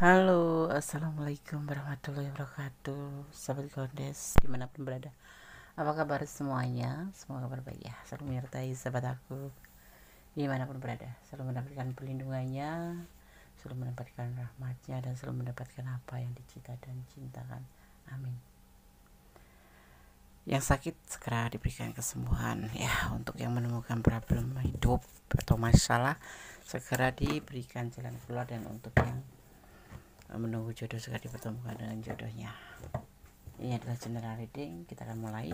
Halo, assalamualaikum warahmatullahi wabarakatuh. Sahabat Gondes dimanapun berada, apa kabar semuanya? Semoga kabar baik ya. Selalu menyertai sahabat aku dimanapun berada, selalu mendapatkan perlindungannya, selalu mendapatkan rahmatnya, dan selalu mendapatkan apa yang dicita dan cintakan. Amin. Yang sakit segera diberikan kesembuhan ya. Untuk yang menemukan problem hidup atau masalah, segera diberikan jalan keluar. Dan untuk yang menunggu jodoh, segera dipertemukan dengan jodohnya. Ini adalah general reading. Kita akan mulai.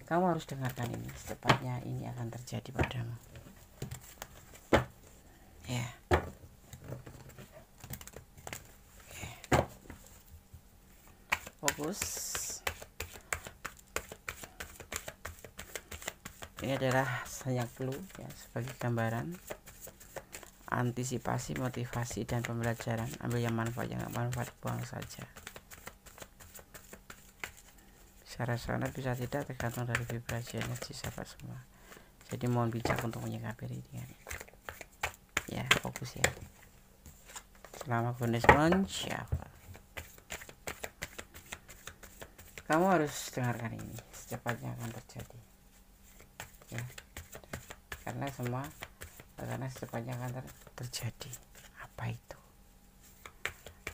Kamu harus dengarkan ini, secepatnya ini akan terjadi padamu ya. Fokus. Ini adalah banyak clue ya, sebagai gambaran antisipasi, motivasi, dan pembelajaran. Ambil yang manfaat, yang nggak manfaat buang saja. Secara sana bisa tidak, tergantung dari vibrasi energi sahabat semua. Jadi mohon bijak untuk menyikapi readingan ya. Fokus ya. Selamat Gondes mensyafat. Kamu harus dengarkan ini, secepatnya akan terjadi ya. Karena secepatnya akan terjadi. Apa itu?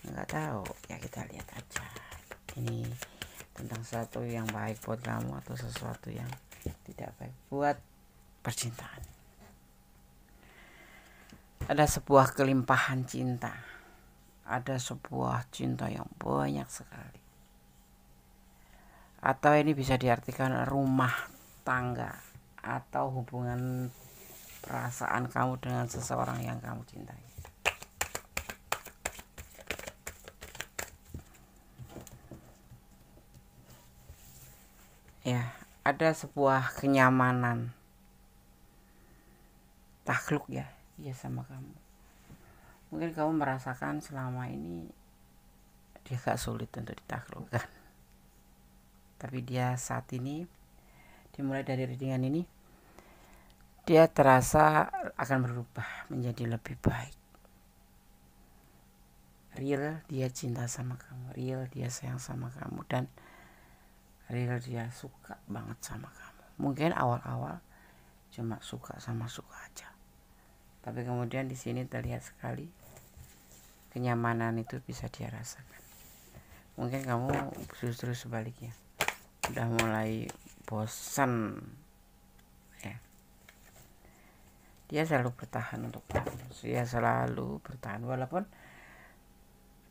Nggak tahu ya, kita lihat aja. Ini tentang sesuatu yang baik buat kamu atau sesuatu yang tidak baik buat percintaan. Ada sebuah kelimpahan cinta, ada sebuah cinta yang banyak sekali, atau ini bisa diartikan rumah tangga atau hubungan perasaan kamu dengan seseorang yang kamu cintai. Ya, ada sebuah kenyamanan takluk ya, dia sama kamu. Mungkin kamu merasakan selama ini dia gak sulit untuk ditaklukkan, tapi dia saat ini, dimulai dari readingan ini, dia terasa akan berubah menjadi lebih baik. Real dia cinta sama kamu, real dia sayang sama kamu, dan real dia suka banget sama kamu. Mungkin awal-awal cuma suka sama suka aja, tapi kemudian di sini terlihat sekali kenyamanan itu bisa dia rasakan. Mungkin kamu justru sebaliknya, udah mulai bosan ya. Dia selalu bertahan untuk kamu, dia selalu bertahan walaupun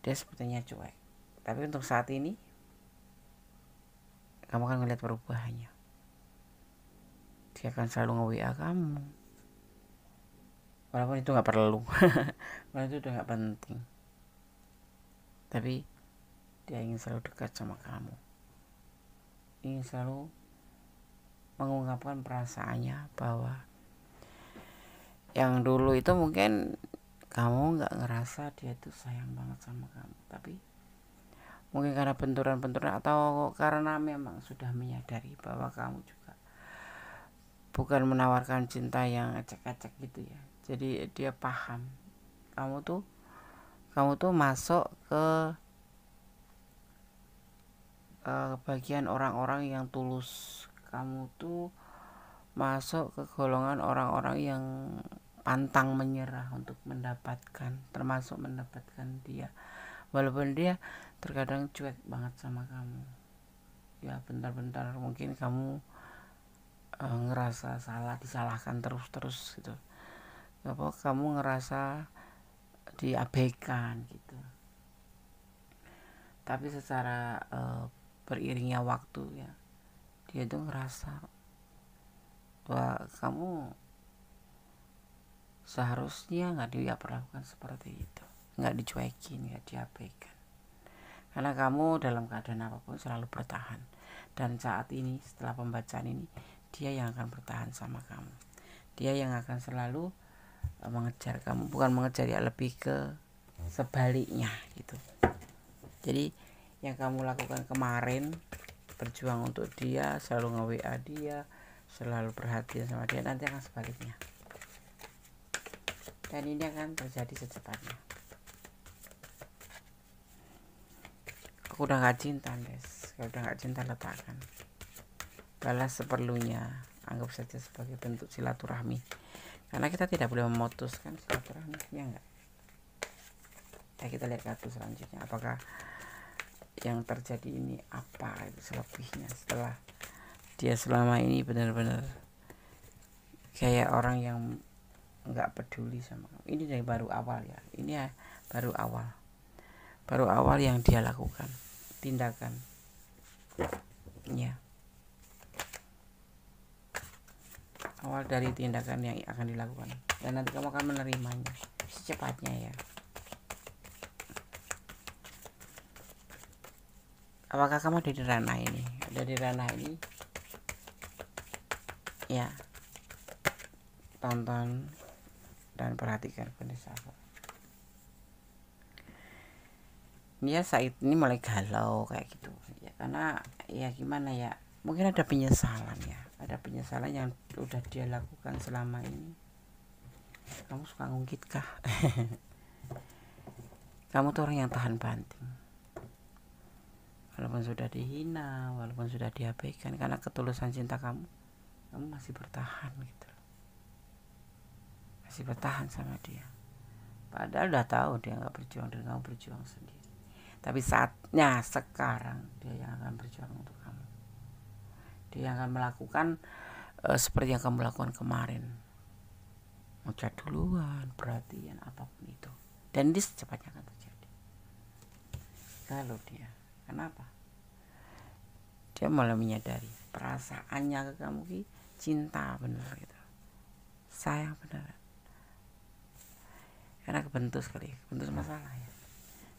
dia sepertinya cuek, tapi untuk saat ini kamu akan melihat perubahannya. Dia akan selalu nge-WA kamu, walaupun itu gak perlu walaupun itu udah gak penting, tapi dia ingin selalu dekat sama kamu, ingin selalu mengungkapkan perasaannya, bahwa yang dulu itu mungkin kamu gak ngerasa dia tuh sayang banget sama kamu, tapi mungkin karena benturan-benturan atau karena memang sudah menyadari bahwa kamu juga bukan menawarkan cinta yang ecek-ecek gitu ya. Jadi dia paham kamu tuh masuk ke bagian orang-orang yang tulus. Kamu tuh masuk ke golongan orang-orang yang pantang menyerah untuk mendapatkan, termasuk mendapatkan dia, walaupun dia terkadang cuek banget sama kamu ya. Bentar-bentar mungkin kamu ngerasa salah, disalahkan terus gitu, apa kamu ngerasa diabaikan gitu. Tapi secara beriringnya waktu ya, dia tuh ngerasa bahwa kamu seharusnya nggak diperlakukan seperti itu, nggak dicuekin, nggak diabaikan, karena kamu dalam keadaan apapun selalu bertahan. Dan saat ini setelah pembacaan ini, dia yang akan bertahan sama kamu, dia yang akan selalu mengejar kamu, bukan mengejar ya, lebih ke sebaliknya gitu. Jadi yang kamu lakukan kemarin, berjuang untuk dia, selalu nge-WA dia, selalu perhatian sama dia, nanti akan sebaliknya, dan ini akan terjadi secepatnya. aku udah gak cinta, Des. Kalau udah gak cinta, letakkan, balas seperlunya, anggap saja sebagai bentuk silaturahmi, karena kita tidak boleh memutuskan silaturahmi, ya enggak. Ya, kita lihat kartu selanjutnya, apakah yang terjadi ini apa itu selebihnya, setelah dia selama ini benar-benar kayak orang yang nggak peduli sama kamu. Ini dari baru awal ya, ini ya baru awal yang dia lakukan tindakan ya, awal dari tindakan yang akan dilakukan, dan nanti kamu akan menerimanya secepatnya ya. Apakah kamu ada di ranah ini? Ada di ranah ini ya, tonton dan perhatikan kondisi aku. Dia saat ini mulai galau kayak gitu ya, karena ya gimana ya, mungkin ada penyesalan ya, ada penyesalan yang udah dia lakukan selama ini. Kamu suka ngungkit kah? Kamu tuh orang yang tahan banting, walaupun sudah dihina, walaupun sudah diabaikan, karena ketulusan cinta kamu masih bertahan gitu, masih bertahan sama dia, padahal udah tahu dia nggak berjuang dan kamu berjuang sendiri. Tapi saatnya sekarang dia yang akan berjuang untuk kamu, dia yang akan melakukan seperti yang kamu lakukan kemarin, ngechat duluan, perhatian, apapun itu, dan ini secepatnya akan terjadi. Kalau dia, kenapa? Dia mulai menyadari perasaannya ke kamu ki cinta bener gitu, sayang beneran, karena kebentus masalah ya.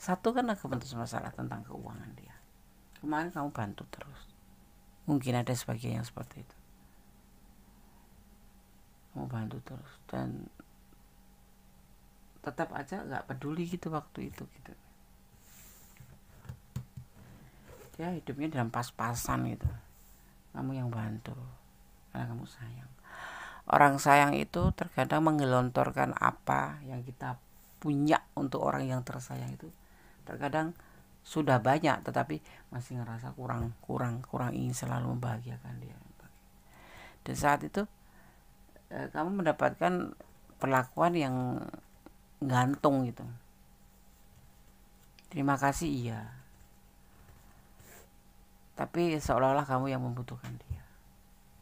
Satu karena kebentus masalah tentang keuangan dia. Kemarin kamu bantu terus, mungkin ada sebagian yang seperti itu, kamu bantu terus dan tetap aja nggak peduli gitu waktu itu gitu. Dia hidupnya dalam pas-pasan gitu, kamu yang bantu karena kamu sayang. Orang sayang itu terkadang menggelontorkan apa yang kita punya untuk orang yang tersayang itu, terkadang sudah banyak tetapi masih ngerasa kurang ingin selalu membahagiakan dia. Dan saat itu kamu mendapatkan perlakuan yang gantung gitu. Terima kasih iya, tapi seolah-olah kamu yang membutuhkan dia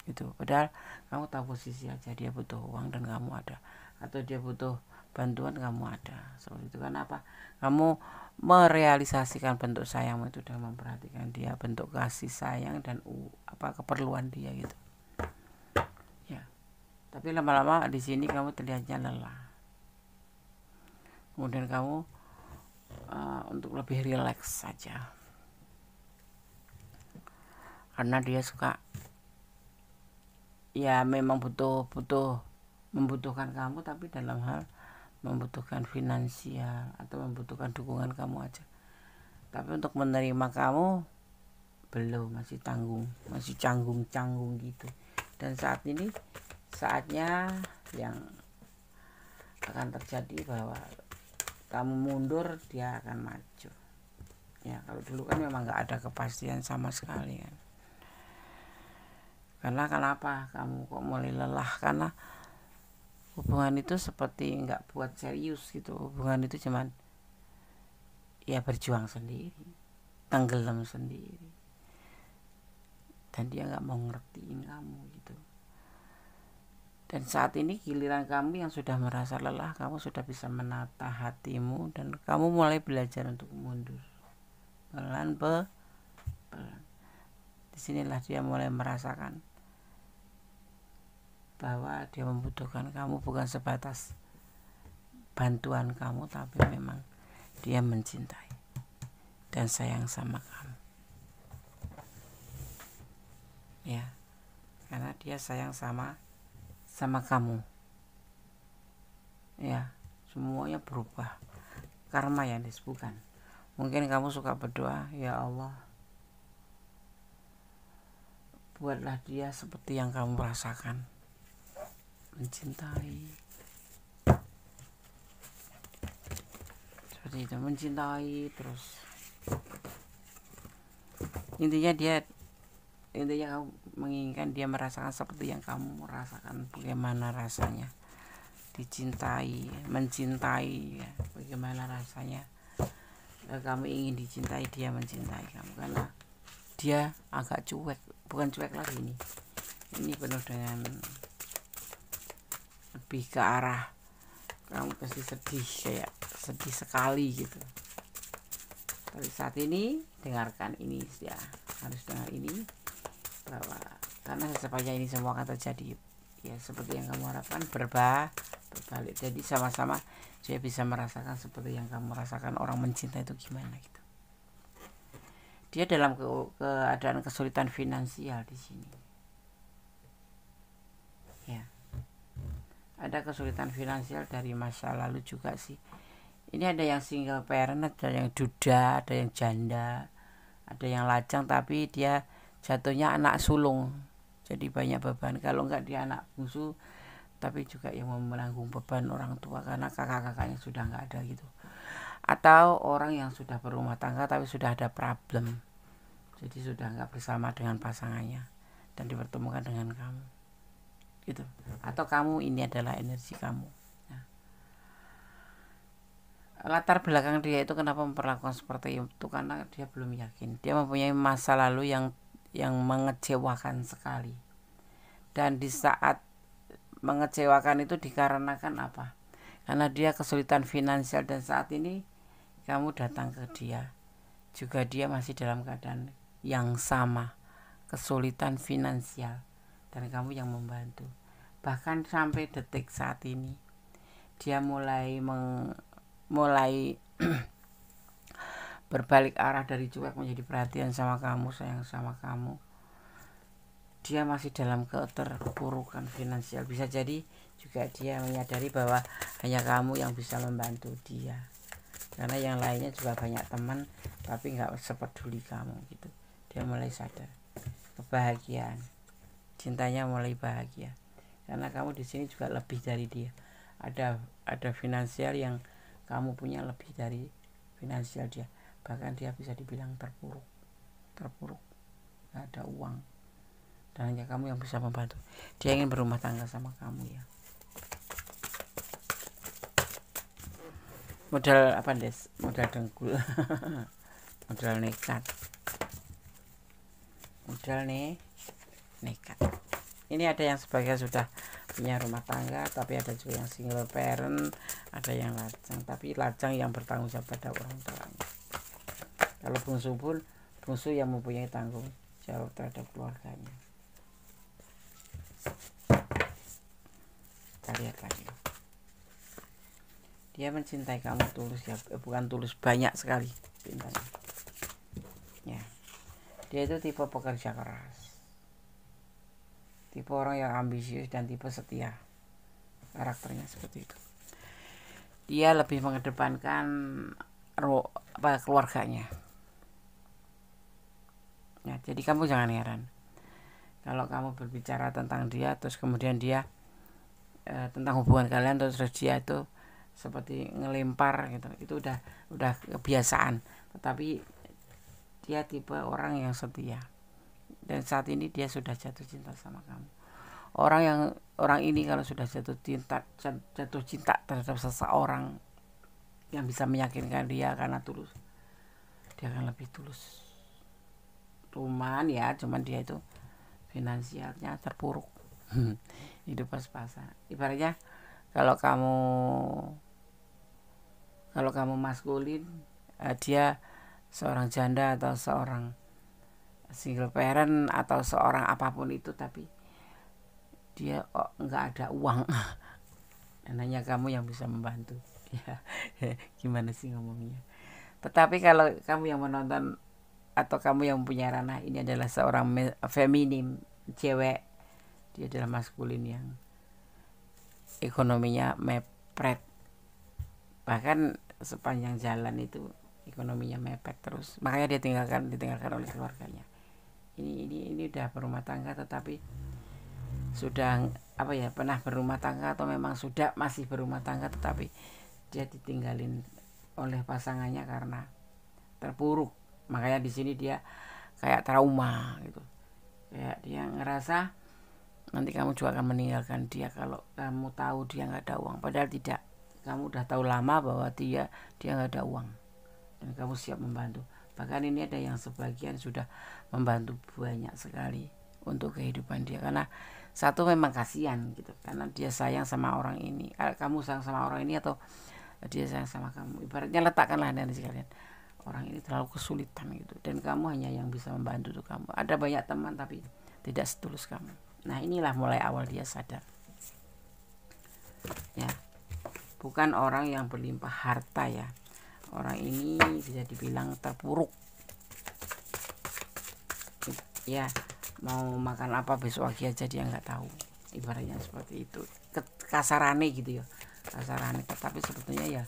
gitu. Padahal kamu tahu posisi aja, dia butuh uang dan kamu ada, atau dia butuh bantuan kamu ada, seperti itu. Kenapa? Kamu merealisasikan bentuk sayangmu itu dengan memperhatikan dia, bentuk kasih sayang dan keperluan dia gitu ya. Tapi lama-lama di sini kamu terlihatnya lelah, kemudian kamu untuk lebih rileks saja, karena dia suka ya memang membutuhkan kamu, tapi dalam hal membutuhkan finansial atau membutuhkan dukungan kamu aja. Tapi untuk menerima kamu belum, masih canggung gitu. Dan saat ini saatnya yang akan terjadi bahwa kamu mundur, dia akan maju ya. Kalau dulu kan memang nggak ada kepastian sama sekali kan. Karena kenapa kamu kok mulai lelah? Karena hubungan itu seperti nggak buat serius gitu. Hubungan itu cuman ya berjuang sendiri, tenggelam sendiri, dan dia nggak mau ngertiin kamu gitu. Dan saat ini giliran kamu yang sudah merasa lelah, kamu sudah bisa menata hatimu dan kamu mulai belajar untuk mundur pelan. Disinilah dia mulai merasakan bahwa dia membutuhkan kamu bukan sebatas bantuan kamu, tapi memang dia mencintai dan sayang sama kamu ya, karena dia sayang sama kamu ya. Semuanya berubah, karma yang disebutkan. Mungkin kamu suka berdoa, ya Allah, buatlah dia seperti yang kamu rasakan, mencintai, seperti itu, mencintai terus Intinya kamu menginginkan dia merasakan seperti yang kamu merasakan, bagaimana rasanya dicintai, mencintai ya, bagaimana rasanya kamu ingin dicintai, dia mencintai kamu, karena dia agak cuek, bukan cuek lagi ini penuh dengan lebih ke arah kamu pasti sedih, kayak sedih sekali gitu. Tapi saat ini dengarkan ini ya, harus dengar ini, bahwa karena sepanjang ini semua akan terjadi ya seperti yang kamu harapkan, berbalik, jadi sama-sama dia bisa merasakan seperti yang kamu rasakan orang mencinta itu gimana gitu. Dia dalam keadaan kesulitan finansial di sini ya, ada kesulitan finansial dari masa lalu juga sih. Ini ada yang single parent, ada yang duda, ada yang janda, ada yang lajang, tapi dia jatuhnya anak sulung, jadi banyak beban. Kalau enggak dia anak bungsu, tapi juga yang menanggung beban orang tua karena kakak-kakaknya sudah enggak ada gitu. Atau orang yang sudah berumah tangga tapi sudah ada problem, jadi sudah enggak bersama dengan pasangannya dan dipertemukan dengan kamu gitu. Atau kamu ini adalah energi kamu. Latar belakang dia itu kenapa memperlakukan seperti itu, karena dia belum yakin, dia mempunyai masa lalu yang mengecewakan sekali, dan di saat mengecewakan itu dikarenakan apa? Karena dia kesulitan finansial, dan saat ini kamu datang ke dia juga dia masih dalam keadaan yang sama, kesulitan finansial, dan kamu yang membantu. Bahkan sampai detik saat ini dia mulai berbalik arah dari cuek menjadi perhatian sama kamu, sayang sama kamu. Dia masih dalam keterpurukan finansial. Bisa jadi juga dia menyadari bahwa hanya kamu yang bisa membantu dia, karena yang lainnya juga banyak teman tapi nggak sepeduli kamu gitu. Dia mulai sadar kebahagiaan, cintanya mulai bahagia karena kamu di sini juga lebih dari dia. Ada finansial yang kamu punya lebih dari finansial dia, bahkan dia bisa dibilang terpuruk, gak ada uang, dan hanya kamu yang bisa membantu. Dia ingin berumah tangga sama kamu ya. Modal apa Des? Modal dengkul. Modal nekat. Ini ada yang sebagian sudah punya rumah tangga, tapi ada juga yang single parent, ada yang lajang, tapi lajang yang bertanggung jawab pada orang tuanya. Kalau bungsu yang mempunyai tanggung jawab terhadap keluarganya. Kita lihat lagi. Dia mencintai kamu tulus ya, bukan tulus, banyak sekali cintanya. Ya. Dia itu tipe pekerja keras, tipe orang yang ambisius, dan tipe setia. Karakternya seperti itu. Dia lebih mengedepankan keluarganya. Ya, jadi kamu jangan heran kalau kamu berbicara tentang dia, terus kemudian dia tentang hubungan kalian, terus dia itu seperti ngelempar gitu. Itu udah kebiasaan. Tetapi dia tipe orang yang setia, dan saat ini dia sudah jatuh cinta sama kamu. Orang ini kalau sudah jatuh cinta terhadap seseorang yang bisa meyakinkan dia karena tulus, dia akan lebih tulus. Cuman dia itu finansialnya terpuruk. Hidup pas-pasan. Ibaratnya kalau kamu maskulin, dia seorang janda atau seorang single parent atau seorang apapun itu, tapi dia nggak ada uang. Dan hanya kamu yang bisa membantu. Ya, gimana sih ngomongnya? Tetapi kalau kamu yang menonton atau kamu yang punya ranah ini adalah seorang feminim, cewek, dia adalah maskulin yang ekonominya mepret, bahkan sepanjang jalan itu ekonominya mepet terus, makanya dia ditinggalkan oleh keluarganya. Ini udah berumah tangga, tetapi sudah pernah berumah tangga atau memang sudah masih berumah tangga, tetapi dia ditinggalin oleh pasangannya karena terpuruk. Makanya di sini dia kayak trauma gitu, kayak dia ngerasa nanti kamu juga akan meninggalkan dia kalau kamu tahu dia nggak ada uang. Padahal tidak, kamu udah tahu lama bahwa dia nggak ada uang dan kamu siap membantu. Bahkan ini ada yang sebagian sudah membantu banyak sekali untuk kehidupan dia, karena satu memang kasihan gitu, karena dia sayang sama orang ini. Kamu sayang sama orang ini atau dia sayang sama kamu, ibaratnya letakkanlah energi kalian, orang ini terlalu kesulitan gitu, dan kamu hanya yang bisa membantu tuh kamu. Ada banyak teman tapi tidak setulus kamu. Nah inilah mulai awal dia sadar ya, bukan orang yang berlimpah harta ya, orang ini bisa dibilang terpuruk ya, mau makan apa besok pagi aja dia nggak tahu, ibaratnya seperti itu, kasarane gitu ya, kasarane. Tapi sebetulnya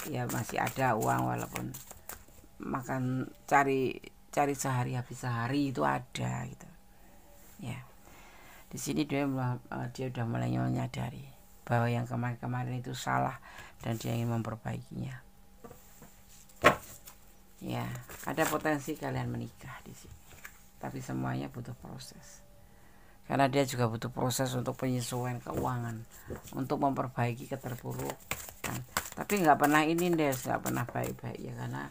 ya masih ada uang, walaupun makan cari sehari habis sehari itu ada gitu ya. Di sini dia udah mulai menyadari bahwa yang kemarin-kemarin itu salah dan dia ingin memperbaikinya. Ya, ada potensi kalian menikah di sini. Tapi semuanya butuh proses. Karena dia juga butuh proses untuk penyesuaian keuangan, untuk memperbaiki keterpurukan. Tapi nggak pernah ini deh, nggak pernah baik-baik ya, karena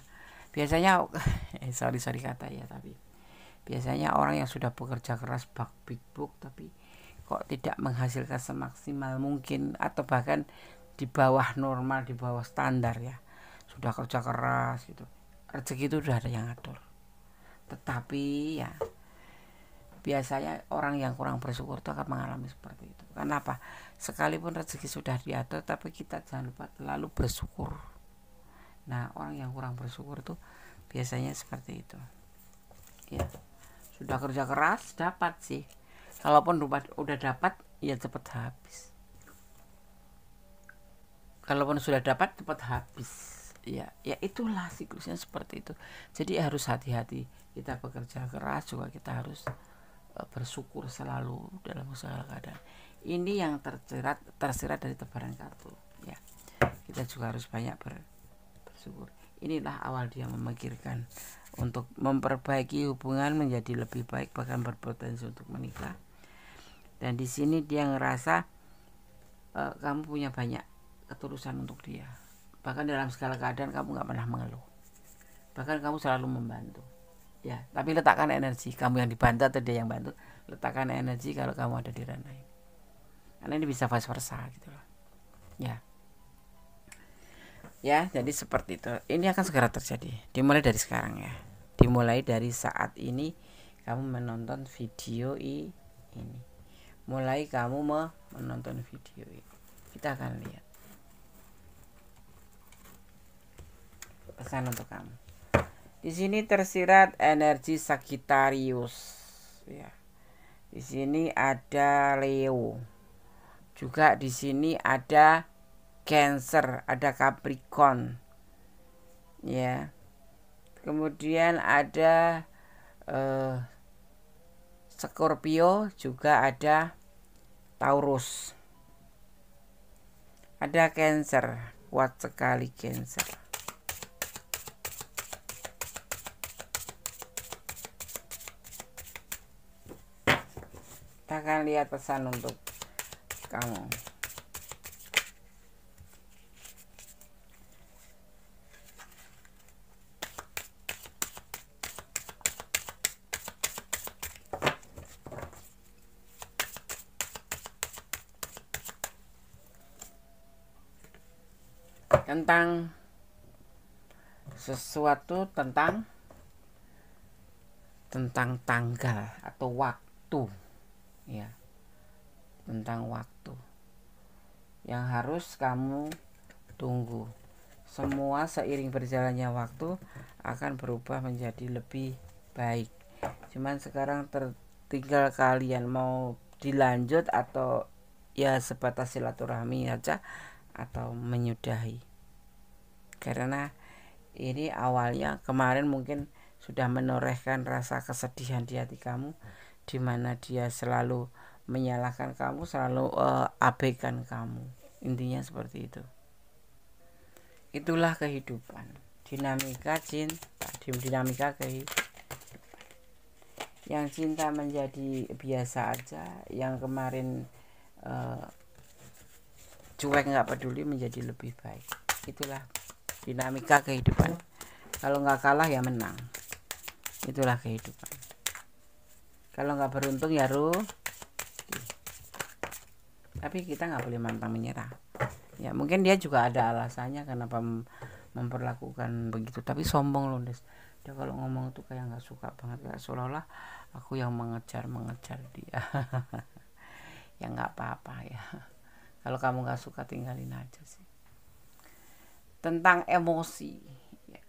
biasanya sorry kata ya, tapi biasanya orang yang sudah bekerja keras big book tapi kok tidak menghasilkan semaksimal mungkin, atau bahkan di bawah normal, di bawah standar ya, sudah kerja keras gitu, rezeki itu udah ada yang ngatur. Tetapi ya biasanya orang yang kurang bersyukur itu akan mengalami seperti itu. Kenapa? Sekalipun rezeki sudah diatur, tapi kita jangan lupa lalu bersyukur. Nah orang yang kurang bersyukur itu biasanya seperti itu ya, sudah kerja keras dapat sih, kalaupun udah dapat ya cepat habis, kalaupun sudah dapat cepat habis ya itulah siklusnya seperti itu. Jadi harus hati-hati, kita bekerja keras juga kita harus bersyukur selalu dalam segala keadaan. Ini yang tersirat dari tebaran kartu ya, kita juga harus banyak bersyukur. Inilah awal dia memikirkan untuk memperbaiki hubungan menjadi lebih baik, bahkan berpotensi untuk menikah. Dan di sini dia ngerasa kamu punya banyak ketulusan untuk dia. Bahkan dalam segala keadaan kamu nggak pernah mengeluh. Bahkan kamu selalu membantu. Ya, tapi letakkan energi, kamu yang dibantu atau dia yang bantu, letakkan energi kalau kamu ada di ranah ini. Karena ini bisa vice versa gitu loh. Ya, jadi seperti itu. Ini akan segera terjadi. Dimulai dari sekarang ya. Dimulai dari saat ini kamu menonton video ini. Mulai kamu menonton video ini. Kita akan lihat pesan untuk kamu. Di sini tersirat energi Sagittarius ya. Di sini ada Leo. Juga di sini ada Cancer, ada Capricorn ya. Kemudian ada Scorpio, juga ada Taurus, ada Cancer, kuat sekali Cancer. Kita akan lihat pesan untuk kamu. Tentang sesuatu, tentang tanggal atau waktu ya, tentang waktu yang harus kamu tunggu. Semua seiring berjalannya waktu akan berubah menjadi lebih baik. Cuman sekarang tinggal kalian mau dilanjut atau ya sebatas silaturahmi aja atau menyudahi. Karena ini awalnya kemarin mungkin sudah menorehkan rasa kesedihan di hati kamu, di mana dia selalu menyalahkan kamu, selalu abaikan kamu. Intinya seperti itu. Itulah kehidupan, dinamika cinta, dinamika kehidupan. yang cinta menjadi biasa aja, yang kemarin cuek nggak peduli menjadi lebih baik. Itulah dinamika kehidupan. Kalau nggak kalah ya menang. Itulah kehidupan. Kalau nggak beruntung ya tapi kita nggak boleh pantang menyerah. Ya mungkin dia juga ada alasannya kenapa memperlakukan begitu, tapi sombong loh Des. Dia kalau ngomong tuh kayak nggak suka banget, kayak seolah-olah aku yang mengejar dia. Ya nggak apa-apa ya, kalau kamu nggak suka tinggalin aja sih. Tentang emosi ya,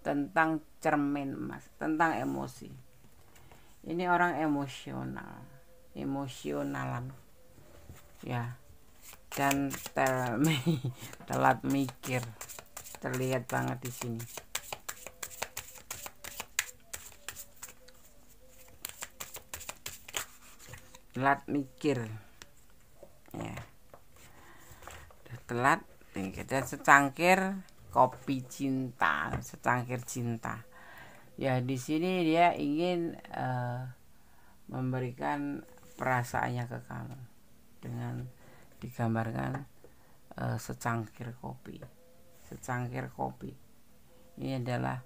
tentang cermin emas, tentang emosi. Ini orang emosionalan ya, dan telat mikir, terlihat banget di sini. Telat mikir ya, telat mikir. Dan secangkir kopi cinta, secangkir cinta ya. Di sini dia ingin memberikan perasaannya ke kamu dengan digambarkan secangkir kopi. Ini adalah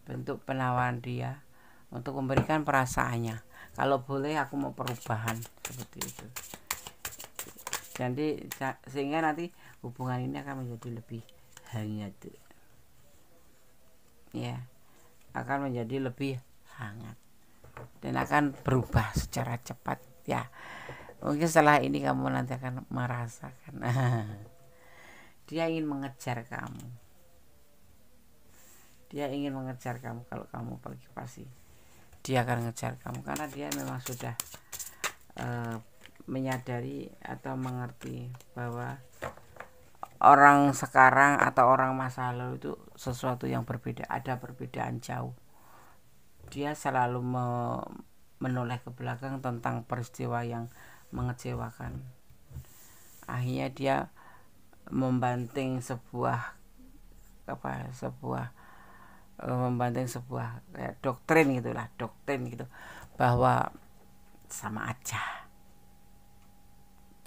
bentuk penawaran dia untuk memberikan perasaannya. Kalau boleh aku mau perubahan, seperti itu. Jadi sehingga nanti hubungan ini akan menjadi lebih hangat ya, akan menjadi lebih hangat dan akan berubah secara cepat ya. Mungkin setelah ini kamu nanti akan merasakan dia ingin mengejar kamu. Kalau kamu pergi pasti dia akan mengejar kamu, karena dia memang sudah menyadari atau mengerti bahwa orang sekarang atau orang masa lalu itu sesuatu yang berbeda, ada perbedaan jauh. Dia selalu menoleh ke belakang tentang peristiwa yang mengecewakan. Akhirnya dia membanting sebuah kayak doktrin gitu, bahwa sama aja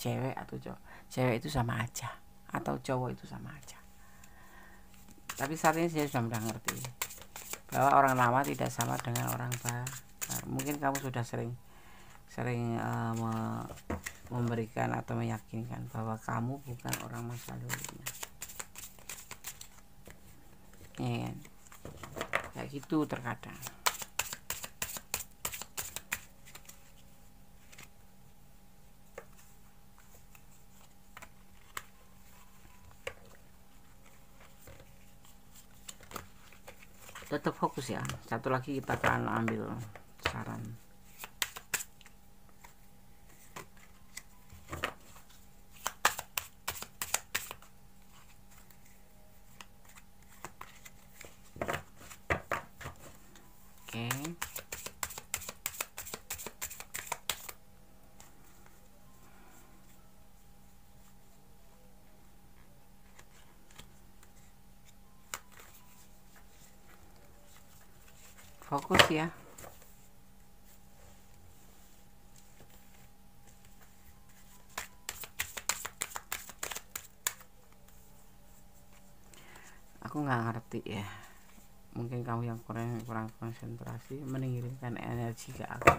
cewek itu sama aja, atau cowok itu sama aja. Tapi saat ini saya sudah mengerti bahwa orang lama tidak sama dengan orang baru. Mungkin kamu sudah sering memberikan atau meyakinkan bahwa kamu bukan orang masa lalunya ya kan? Kayak gitu terkadang. Tetap fokus ya. Satu lagi kita akan ambil saran. Oke. Fokus ya. Aku nggak ngerti ya. Mungkin kamu yang kurang konsentrasi, mengirimkan energi ke aku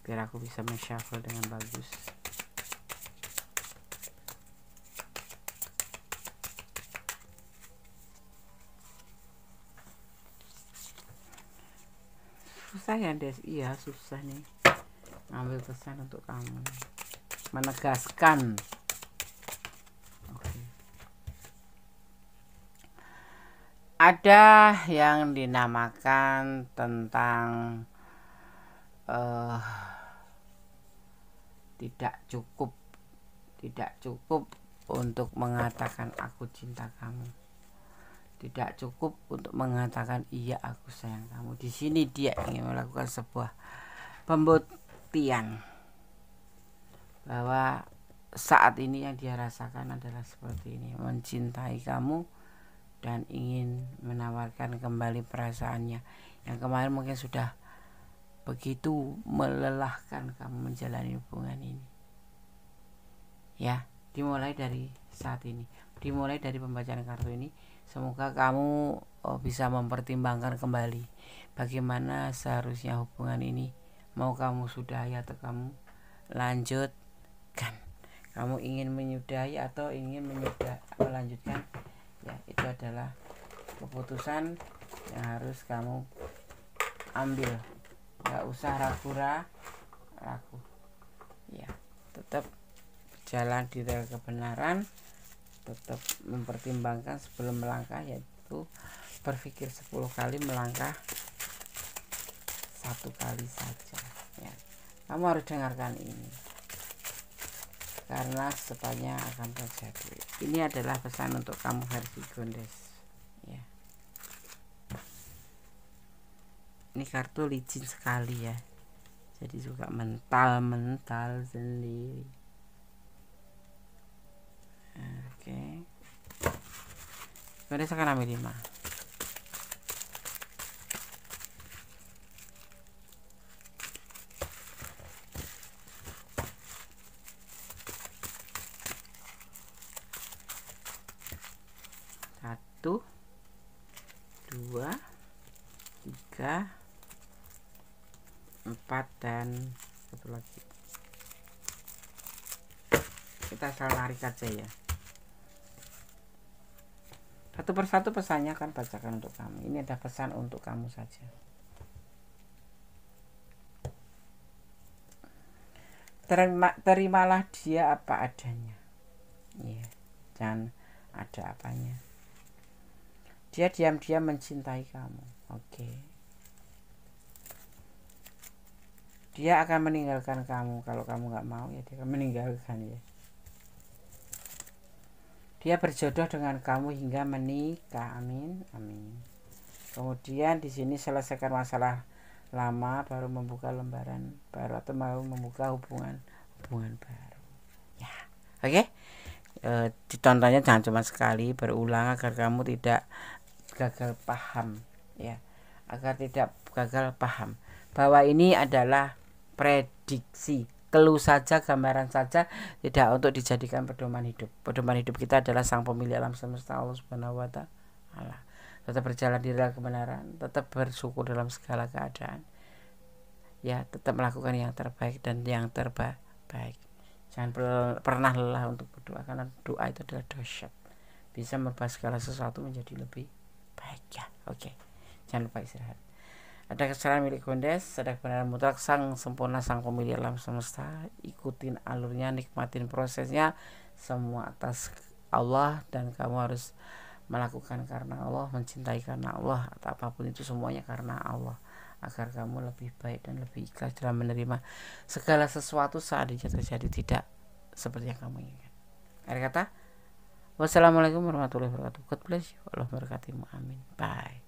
biar aku bisa men-shuffle dengan bagus. Susah ya Des, iya susah nih ngambil pesan untuk kamu, menegaskan. Ada yang dinamakan tentang tidak cukup untuk mengatakan aku cinta kamu, tidak cukup untuk mengatakan iya aku sayang kamu. Di sini dia ingin melakukan sebuah pembuktian bahwa saat ini yang dia rasakan adalah seperti ini, mencintai kamu dan ingin menawarkan kembali perasaannya yang kemarin mungkin sudah begitu melelahkan kamu menjalani hubungan ini. Ya, dimulai dari saat ini, dimulai dari pembacaan kartu ini. Semoga kamu bisa mempertimbangkan kembali bagaimana seharusnya hubungan ini. Mau kamu sudahi atau kamu lanjutkan. Kamu ingin menyudahi atau ingin melanjutkan, ya itu adalah keputusan yang harus kamu ambil. Gak usah ragu, ya tetap jalan di rel kebenaran, tetap mempertimbangkan sebelum melangkah, yaitu berpikir 10 kali, melangkah 1 kali saja, ya. Kamu harus dengarkan ini karena sepanjang akan terjadi. Ini adalah pesan untuk kamu versi Gondes, ya. Ini kartu licin sekali ya, jadi suka mental sendiri. Oke. Gondes akan ambil 5. Satu, 2, 3, 4, dan satu lagi. Kita asal narik aja ya. Satu persatu pesannya akan bacakan untuk kamu. Ini ada pesan untuk kamu saja. Terimalah dia apa adanya. Ya, jangan ada apanya. Dia diam-diam mencintai kamu. Oke. Dia akan meninggalkan kamu kalau kamu nggak mau, ya dia akan meninggalkan ya. Dia berjodoh dengan kamu hingga menikah. Amin, amin. Kemudian di sini selesaikan masalah lama, baru membuka lembaran baru atau baru membuka hubungan baru. Ya, oke. Ditontonnya jangan cuma sekali, berulang agar kamu tidak gagal paham, ya. Agar tidak gagal paham bahwa ini adalah prediksi, keluh saja, gambaran saja, tidak untuk dijadikan pedoman hidup. Pedoman hidup kita adalah Sang Pemilik alam semesta, Allah Subhanahu wa Ta'ala. Tetap berjalan di dalam kebenaran, tetap bersyukur dalam segala keadaan, ya, tetap melakukan yang terbaik dan yang terbaik. Jangan pernah lelah untuk berdoa, karena doa itu adalah dahsyat, bisa merubah segala sesuatu menjadi lebih baik, ya. Oke, jangan lupa istirahat. Ada kesalahan milik Gondes, ada kebenaran mutlak Sang sempurna, Sang Pemilik alam semesta. Ikutin alurnya, nikmatin prosesnya, semua atas Allah, dan kamu harus melakukan karena Allah, mencintai karena Allah, atau apapun itu semuanya karena Allah, agar kamu lebih baik dan lebih ikhlas dalam menerima segala sesuatu saat dia terjadi tidak seperti yang kamu inginkan. Akhir kata, wassalamualaikum warahmatullahi wabarakatuh. God bless you. Allah memberkatimu. Amin. Bye.